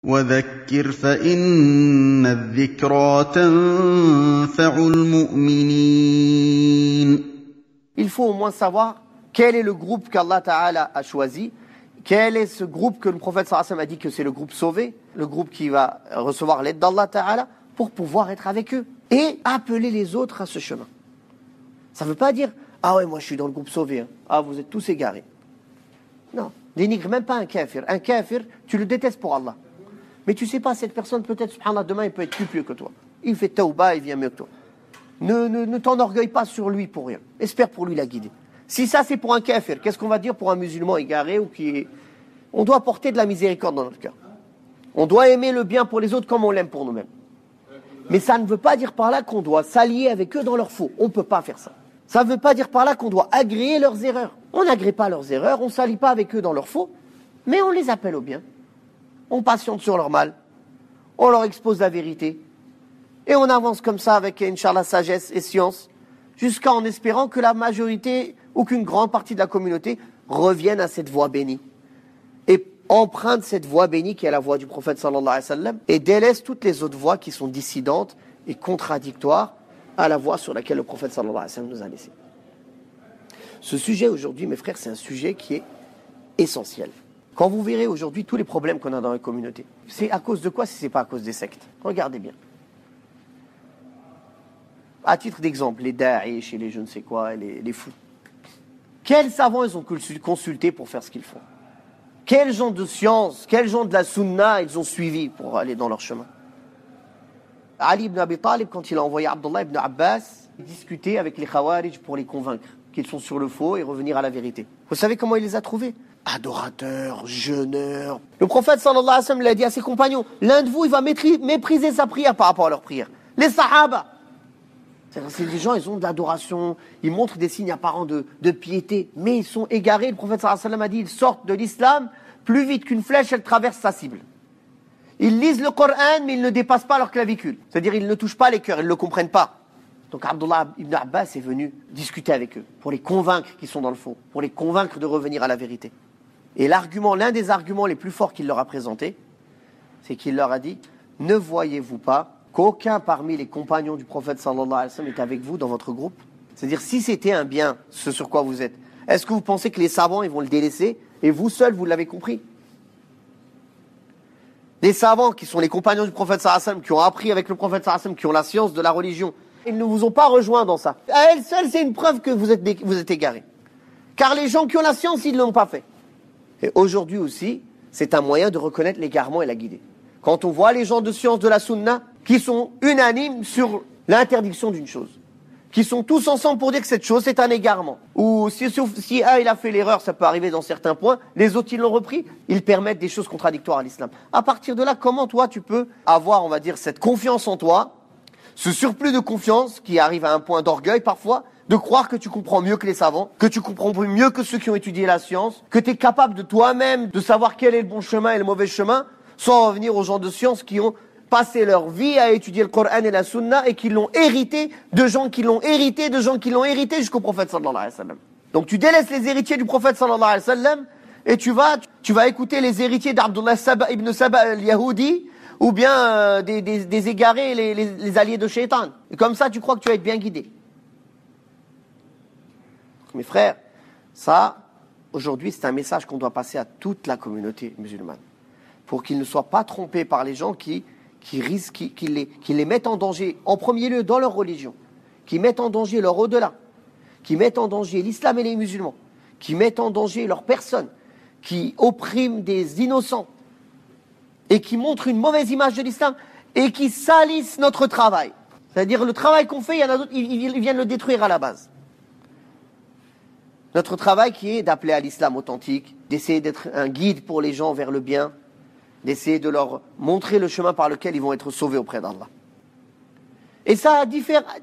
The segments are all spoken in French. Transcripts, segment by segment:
وذكر فإن الذكرى تنفع المؤمنين. Il faut au moins savoir quel est le groupe qu'Allah Ta'ala a choisi, quel est ce groupe que le prophète sallallahu alayhi wa sallam a dit que c'est le groupe sauvé, le groupe qui va recevoir l'aide d'Allah Ta'ala pour pouvoir être avec eux et appeler les autres à ce chemin. Ça ne veut pas dire « Ah ouais, moi je suis dans le groupe sauvé, hein. Ah vous êtes tous égarés ». Non, dénigre même pas un kafir. Un kafir, tu le détestes pour Allah. Mais tu ne sais pas, cette personne peut-être, subhanallah, demain il peut être plus pieux que toi. Il fait tawbah, il vient mieux que toi. Ne t'enorgueille pas sur lui pour rien. Espère pour lui la guider. Si ça c'est pour un kafir, qu'est-ce qu'on va dire pour un musulman égaré ou qui est... On doit porter de la miséricorde dans notre cœur. On doit aimer le bien pour les autres comme on l'aime pour nous-mêmes. Mais ça ne veut pas dire par là qu'on doit s'allier avec eux dans leurs faux. On ne peut pas faire ça. Ça ne veut pas dire par là qu'on doit agréer leurs erreurs. On n'agrée pas leurs erreurs, on ne s'allie pas avec eux dans leurs faux, mais on les appelle au bien. On patiente sur leur mal. On leur expose la vérité. Et on avance comme ça avec, Inch'Allah, sagesse et science, jusqu'à en espérant que la majorité ou qu'une grande partie de la communauté revienne à cette voie bénie. Et emprunte cette voie bénie qui est la voie du prophète sallallahu alayhi wa sallam et délaisse toutes les autres voies qui sont dissidentes et contradictoires à la voie sur laquelle le prophète sallallahu alayhi wa sallam nous a laissé. Ce sujet aujourd'hui, mes frères, c'est un sujet qui est essentiel. Quand vous verrez aujourd'hui tous les problèmes qu'on a dans la communauté, c'est à cause de quoi si ce n'est pas à cause des sectes? Regardez bien. À titre d'exemple, les Daesh et les je ne sais quoi, les fous. Quels savants ils ont consulté pour faire ce qu'ils font? Quels gens de science, quels gens de la sunna ils ont suivi pour aller dans leur chemin? Ali ibn Abi Talib, quand il a envoyé Abdullah ibn Abbas discuter avec les Khawarij pour les convaincre qu'ils sont sur le faux et revenir à la vérité. Vous savez comment il les a trouvés? Adorateurs, jeûneurs. Le prophète sallallahu alayhi wa sallam l'a dit à ses compagnons, l'un de vous il va mépriser sa prière par rapport à leur prière. Les Sahaba. C'est des gens, ils ont de l'adoration, ils montrent des signes apparents de piété, mais ils sont égarés. Le prophète sallallahu alayhi wa sallam a dit, ils sortent de l'islam plus vite qu'une flèche, elle traverse sa cible. Ils lisent le Coran, mais ils ne dépassent pas leur clavicule. C'est-à-dire, ils ne touchent pas les cœurs, ils ne le comprennent pas. Donc Abdullah ibn Abbas est venu discuter avec eux, pour les convaincre qu'ils sont dans le faux, pour les convaincre de revenir à la vérité. Et l'un des arguments les plus forts qu'il leur a présenté, c'est qu'il leur a dit, ne voyez-vous pas qu'aucun parmi les compagnons du prophète sallallahu alayhi wa sallam est avec vous dans votre groupe? C'est-à-dire, si c'était un bien, ce sur quoi vous êtes, est-ce que vous pensez que les savants, ils vont le délaisser, et vous seuls, vous l'avez compris? Les savants, qui sont les compagnons du prophète sallallahu alayhi wa sallam, qui ont appris avec le prophète sallallahu alayhi wa sallam, qui ont la science de la religion, ils ne vous ont pas rejoints dans ça. À elles seules, c'est une preuve que vous êtes égarés. Car les gens qui ont la science, ils ne l'ont pas fait. Et aujourd'hui aussi, c'est un moyen de reconnaître l'égarement et la guider. Quand on voit les gens de science de la sunna, qui sont unanimes sur l'interdiction d'une chose, qui sont tous ensemble pour dire que cette chose, c'est un égarement. Ou si un, il a fait l'erreur, ça peut arriver dans certains points, les autres, ils l'ont repris, ils permettent des choses contradictoires à l'islam. À partir de là, comment toi, tu peux avoir, on va dire, cette confiance en toi, ce surplus de confiance qui arrive à un point d'orgueil parfois, de croire que tu comprends mieux que les savants, que tu comprends mieux que ceux qui ont étudié la science, que tu es capable de toi-même de savoir quel est le bon chemin et le mauvais chemin, sans revenir aux gens de science qui ont passé leur vie à étudier le Coran et la Sunna et qui l'ont hérité de gens qui l'ont hérité, de gens qui l'ont hérité jusqu'au prophète sallallahu alayhi wa sallam. Donc tu délaisses les héritiers du prophète sallallahu alayhi wa sallam et tu vas écouter les héritiers d'Abdullah ibn Saba al-Yahudi ou bien des égarés, les alliés de Shaitan. Et comme ça, tu crois que tu vas être bien guidé. Mes frères, ça, aujourd'hui, c'est un message qu'on doit passer à toute la communauté musulmane. Pour qu'ils ne soient pas trompés par les gens qui les mettent en danger, en premier lieu, dans leur religion, qui mettent en danger leur au-delà, qui mettent en danger l'islam et les musulmans, qui mettent en danger leur personne, qui oppriment des innocents, et qui montrent une mauvaise image de l'islam, et qui salissent notre travail. C'est-à-dire, le travail qu'on fait, il y en a d'autres, ils viennent le détruire à la base. Notre travail qui est d'appeler à l'islam authentique, d'essayer d'être un guide pour les gens vers le bien, d'essayer de leur montrer le chemin par lequel ils vont être sauvés auprès d'Allah. Et ça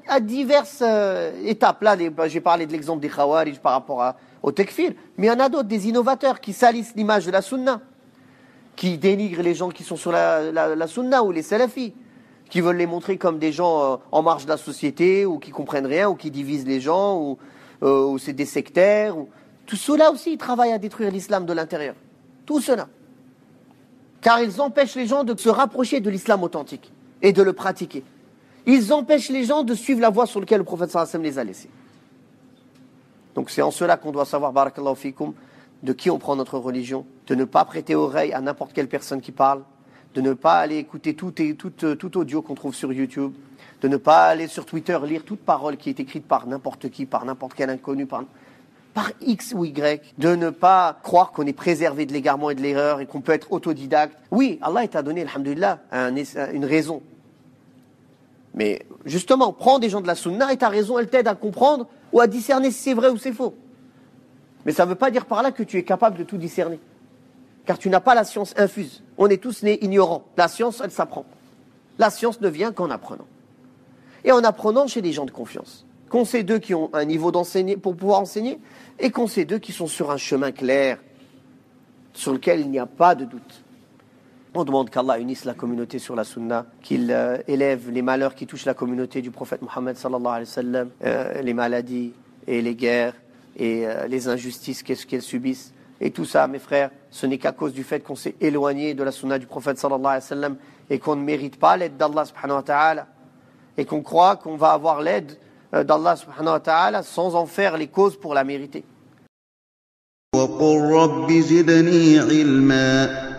à diverses étapes. Là, j'ai parlé de l'exemple des Khawarij par rapport au Tekfir, mais il y en a d'autres, des innovateurs qui salissent l'image de la Sunna, qui dénigrent les gens qui sont sur la Sunna ou les Salafis, qui veulent les montrer comme des gens en marge de la société, ou qui comprennent rien, ou qui divisent les gens, ou c'est des sectaires. Tout cela aussi, ils travaillent à détruire l'islam de l'intérieur. Tout cela. Car ils empêchent les gens de se rapprocher de l'islam authentique et de le pratiquer. Ils empêchent les gens de suivre la voie sur laquelle le prophète sallallahu alayhi wa sallam les a laissés. Donc c'est en cela qu'on doit savoir, barakallahu fikum, de qui on prend notre religion, de ne pas prêter oreille à n'importe quelle personne qui parle, de ne pas aller écouter tout audio qu'on trouve sur YouTube, de ne pas aller sur Twitter lire toute parole qui est écrite par n'importe qui, par n'importe quel inconnu, par X ou Y, de ne pas croire qu'on est préservé de l'égarement et de l'erreur et qu'on peut être autodidacte. Oui, Allah t'a donné, alhamdoulilah, une raison. Mais justement, prends des gens de la sunna et ta raison, elle t'aide à comprendre ou à discerner si c'est vrai ou c'est faux. Mais ça ne veut pas dire par là que tu es capable de tout discerner. Car tu n'as pas la science infuse. On est tous nés ignorants. La science, elle s'apprend. La science ne vient qu'en apprenant. Et en apprenant chez des gens de confiance. Qu'on sait d'eux qui ont un niveau d'enseigner pour pouvoir enseigner, et qu'on sait d'eux qui sont sur un chemin clair, sur lequel il n'y a pas de doute. On demande qu'Allah unisse la communauté sur la sunna, qu'il élève les malheurs qui touchent la communauté du prophète Mohammed sallallahu alayhi wa sallam, les maladies et les guerres et les injustices qu'elles subissent. Et tout ça, mes frères, ce n'est qu'à cause du fait qu'on s'est éloigné de la sunna du prophète sallallahu alayhi wa sallam et qu'on ne mérite pas l'aide d'Allah subhanahu wa ta'ala et qu'on croit qu'on va avoir l'aide d'Allah subhanahu wa ta'ala sans en faire les causes pour la mériter. وَقُلْ رَبِّ زِدْنِي عِلْمًا